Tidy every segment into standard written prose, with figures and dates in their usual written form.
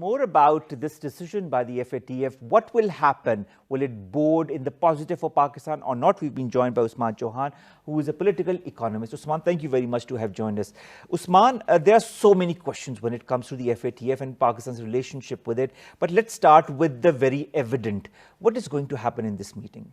more about this decision by the FATF. What will happen? Will it bode in the positive for Pakistan or not? We've been joined by Usman Chohan, who is a political economist. Usman, thank you very much to have joined us. Usman, there are so many questions when it comes to the FATF and Pakistan's relationship with it. But let's start with the very evident. What is going to happen in this meeting?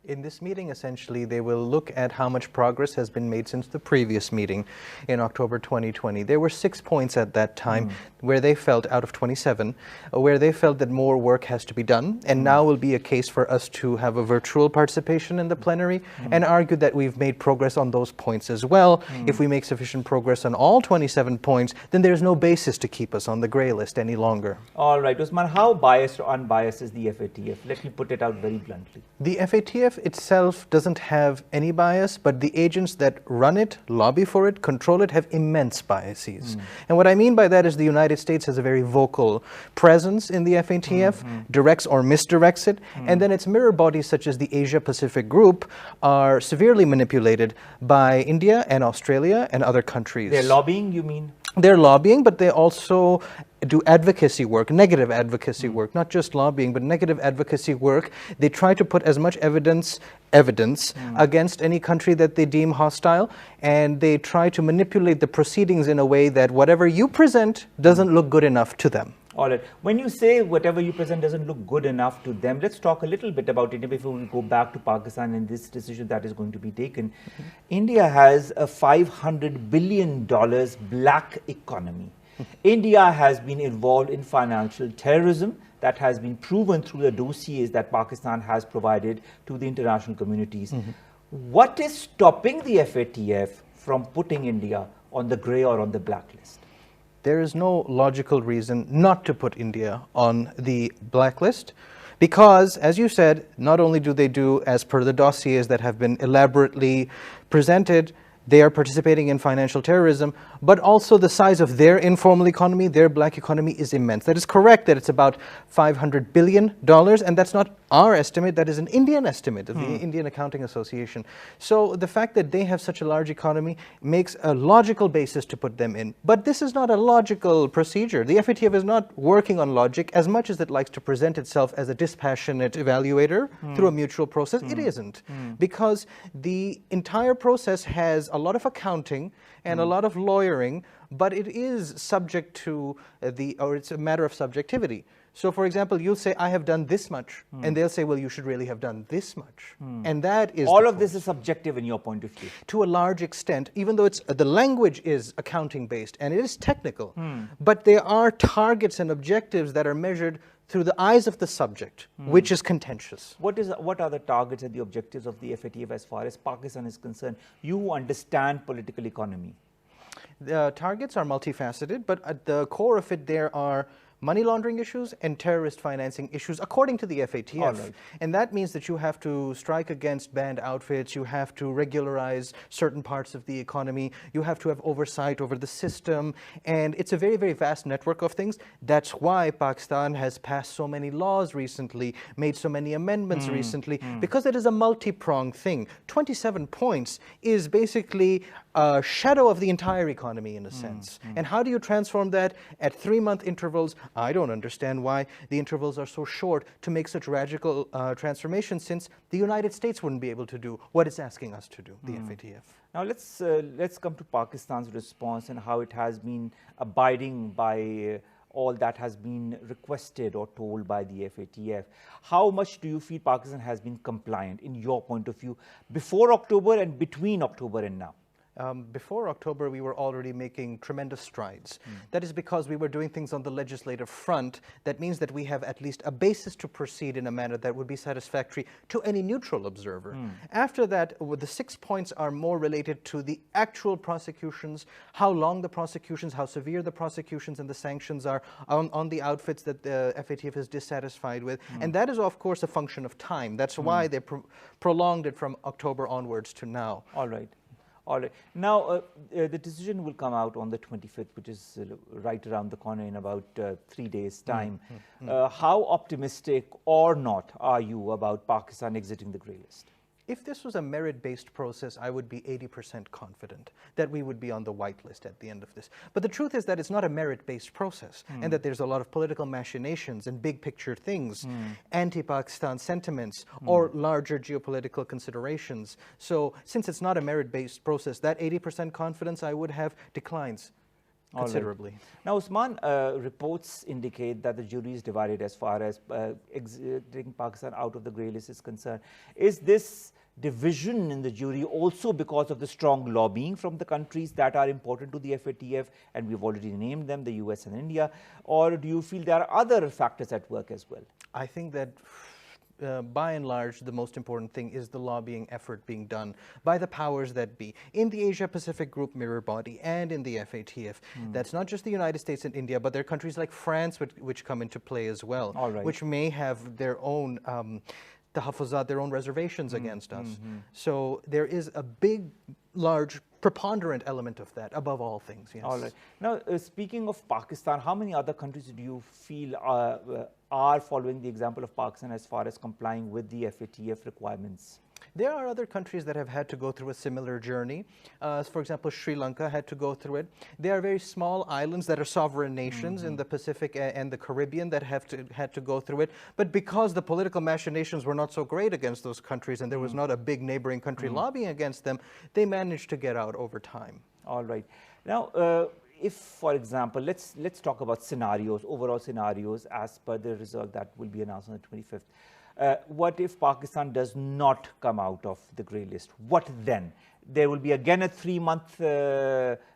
In this meeting, essentially, they will look at how much progress has been made since the previous meeting in October 2020. There were 6 points at that time where they felt, out of 27, where they felt that more work has to be done. And now will be a case for us to have a virtual participation in the plenary and argue that we've made progress on those points as well. If we make sufficient progress on all 27 points, then there's no basis to keep us on the grey list any longer. All right, Usman, how biased or unbiased is the FATF? Let me put it out very bluntly. The FATF itself doesn't have any bias, but the agents that run it, lobby for it, control it, have immense biases. And what I mean by that is the United States has a very vocal presence in the FATF, directs or misdirects it, and then its mirror bodies such as the Asia-Pacific Group are severely manipulated by India and Australia and other countries. They're lobbying, you mean? They're lobbying, but they also do advocacy work, negative advocacy work, not just lobbying, but negative advocacy work. They try to put as much evidence against any country that they deem hostile, and they try to manipulate the proceedings in a way that whatever you present doesn't look good enough to them. All right. When you say whatever you present doesn't look good enough to them, let's talk a little bit about India before we go back to Pakistan and this decision that is going to be taken. India has a $500 billion black economy. India has been involved in financial terrorism that has been proven through the dossiers that Pakistan has provided to the international communities. What is stopping the FATF from putting India on the grey or on the blacklist? There is no logical reason not to put India on the blacklist because, as you said, not only do they do as per the dossiers that have been elaborately presented, they are participating in financial terrorism, but also the size of their informal economy, their black economy, is immense. That is correct that it's about $500 billion, and that's not our estimate, that is an Indian estimate of the Indian Accounting Association. So the fact that they have such a large economy makes a logical basis to put them in. But this is not a logical procedure. The FATF is not working on logic as much as it likes to present itself as a dispassionate evaluator through a mutual process. It isn't, because the entire process has a lot of accounting and a lot of lawyering, but it is subject to it's a matter of subjectivity. So, for example, you'll say, I have done this much, and they'll say, well, you should really have done this much. And that is all of this is subjective in your point of view? To a large extent, even though the language is accounting-based and it is technical, but there are targets and objectives that are measured through the eyes of the subject, which is contentious. What are the targets and the objectives of the FATF as far as Pakistan is concerned? You understand political economy. The targets are multifaceted, but at the core of it, there are money laundering issues and terrorist financing issues, according to the FATF. All right. And that means that you have to strike against banned outfits, you have to regularize certain parts of the economy, you have to have oversight over the system, and it's a very, very vast network of things. That's why Pakistan has passed so many laws recently, made so many amendments recently, because it is a multi-pronged thing. 27 points is basically a shadow of the entire economy in a sense. And how do you transform that at 3-month intervals? I don't understand why the intervals are so short to make such radical transformations, since the United States wouldn't be able to do what it's asking us to do, the FATF. Now let's come to Pakistan's response and how it has been abiding by all that has been requested or told by the FATF. How much do you feel Pakistan has been compliant in your point of view before October and between October and now? Before October, we were already making tremendous strides. That is because we were doing things on the legislative front. That means that we have at least a basis to proceed in a manner that would be satisfactory to any neutral observer. After that, the 6 points are more related to the actual prosecutions, how long the prosecutions, how severe the prosecutions and the sanctions are on the outfits that the FATF is dissatisfied with. And that is, of course, a function of time. That's why they prolonged it from October onwards to now. All right. All right. Now, the decision will come out on the 25th, which is right around the corner in about 3 days' time. How optimistic or not are you about Pakistan exiting the grey list? If this was a merit-based process, I would be 80% confident that we would be on the whitelist at the end of this. But the truth is that it's not a merit-based process, and that there's a lot of political machinations and big picture things, anti-Pakistan sentiments, or larger geopolitical considerations. So since it's not a merit-based process, that 80% confidence I would have declines considerably. Right. Now, Usman, reports indicate that the jury is divided as far as exiting Pakistan out of the grey list is concerned. Is this division in the jury also because of the strong lobbying from the countries that are important to the FATF, and we've already named them, the US and India, or do you feel there are other factors at work as well? I think that by and large, the most important thing is the lobbying effort being done by the powers that be in the Asia-Pacific Group mirror body and in the FATF. That's not just the United States and India, but there are countries like France which come into play as well, which may have their own tahaffuzat, their own reservations against us. So there is a big, large, preponderant element of that above all things. Yes. All right. Now, speaking of Pakistan, how many other countries do you feel are following the example of Pakistan as far as complying with the FATF requirements? There are other countries that have had to go through a similar journey. For example, Sri Lanka had to go through it. They are very small islands that are sovereign nations in the Pacific and the Caribbean that had to go through it. But because the political machinations were not so great against those countries and there was not a big neighboring country lobbying against them, they managed to get out over time. All right. Now, if, for example, let's talk about scenarios, overall scenarios as per the result that will be announced on the 25th. What if Pakistan does not come out of the grey list? What then? There will be again a 3-month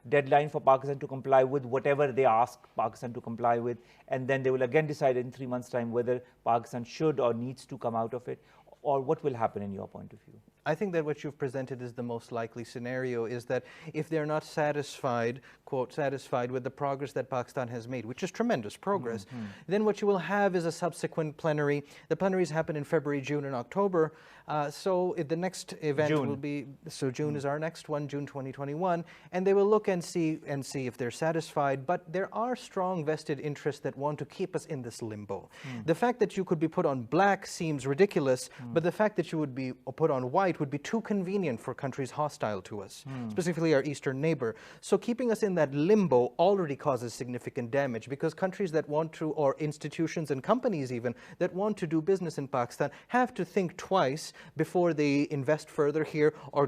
deadline for Pakistan to comply with whatever they ask Pakistan to comply with, and then they will again decide in 3 months' time whether Pakistan should or needs to come out of it, or what will happen in your point of view? I think that what you've presented is the most likely scenario, is that if they're not satisfied, quote, satisfied with the progress that Pakistan has made, which is tremendous progress, then what you will have is a subsequent plenary. The plenaries happen in February, June, and October. So the next event will be, so June is our next one, June 2021, and they will look and see if they're satisfied. But there are strong vested interests that want to keep us in this limbo. The fact that you could be put on black seems ridiculous, but the fact that you would be put on white would be too convenient for countries hostile to us, specifically our eastern neighbor. So keeping us in that limbo already causes significant damage, because countries that want to, or institutions and companies even, that want to do business in Pakistan have to think twice before they invest further here or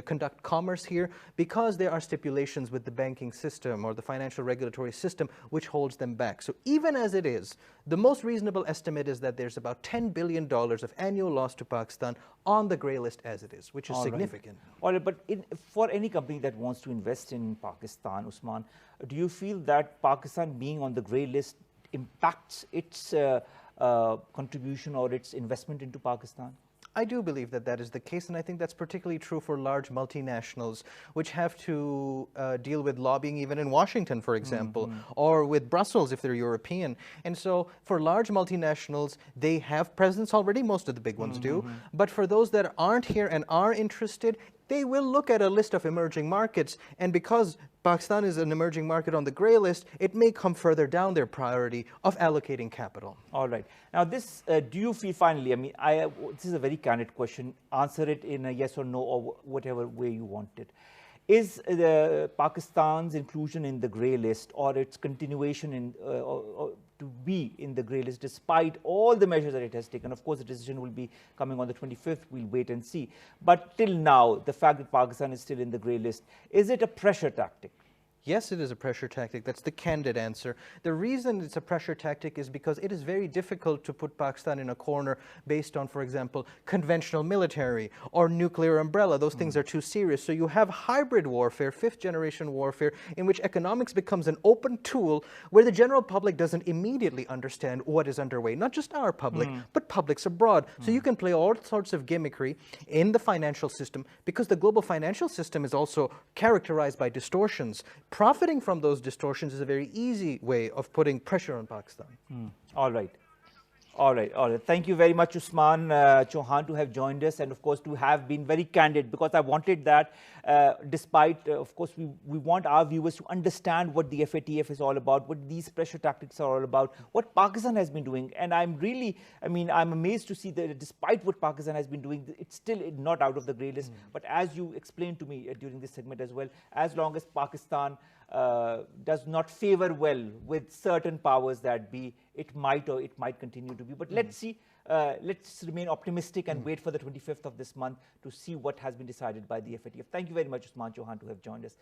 conduct commerce here, because there are stipulations with the banking system or the financial regulatory system which holds them back. So even as it is, the most reasonable estimate is that there's about $10 billion of annual loss to Pakistan on the grey list as it is, which is significant. All right, but for any company that wants to invest in Pakistan, Usman, do you feel that Pakistan being on the grey list impacts its contribution or its investment into Pakistan? I do believe that that is the case, and I think that's particularly true for large multinationals, which have to deal with lobbying even in Washington, for example, or with Brussels if they're European. And so for large multinationals, they have presence already, most of the big ones do, but for those that aren't here and are interested, they will look at a list of emerging markets, and because Pakistan is an emerging market on the grey list, it may come further down their priority of allocating capital. All right. Now this, do you feel finally, I mean, this is a very candid question, answer it in a yes or no or whatever way you want it. Is Pakistan's inclusion in the grey list or its continuation in, to be in the grey list despite all the measures that it has taken? Of course, the decision will be coming on the 25th. We'll wait and see. But till now, the fact that Pakistan is still in the grey list, is it a pressure tactic? Yes, it is a pressure tactic. That's the candid answer. The reason it's a pressure tactic is because it is very difficult to put Pakistan in a corner based on, for example, conventional military or nuclear umbrella. Those things are too serious. So you have hybrid warfare, fifth generation warfare, in which economics becomes an open tool where the general public doesn't immediately understand what is underway. Not just our public, but publics abroad. So you can play all sorts of gimmickry in the financial system, because the global financial system is also characterized by distortions. Profiting from those distortions is a very easy way of putting pressure on Pakistan. All right. All right, all right. Thank you very much, Usman Chohan, to have joined us, and of course to have been very candid, because I wanted that. Despite, of course, we want our viewers to understand what the FATF is all about, what these pressure tactics are all about, what Pakistan has been doing, and I'm amazed to see that despite what Pakistan has been doing, it's still not out of the grey list. But as you explained to me during this segment as well, as long as Pakistan does not favor well with certain powers that be, it might continue to be. But let's see, let's remain optimistic and wait for the 25th of this month to see what has been decided by the FATF. Thank you very much, Usman Chohan, to have joined us.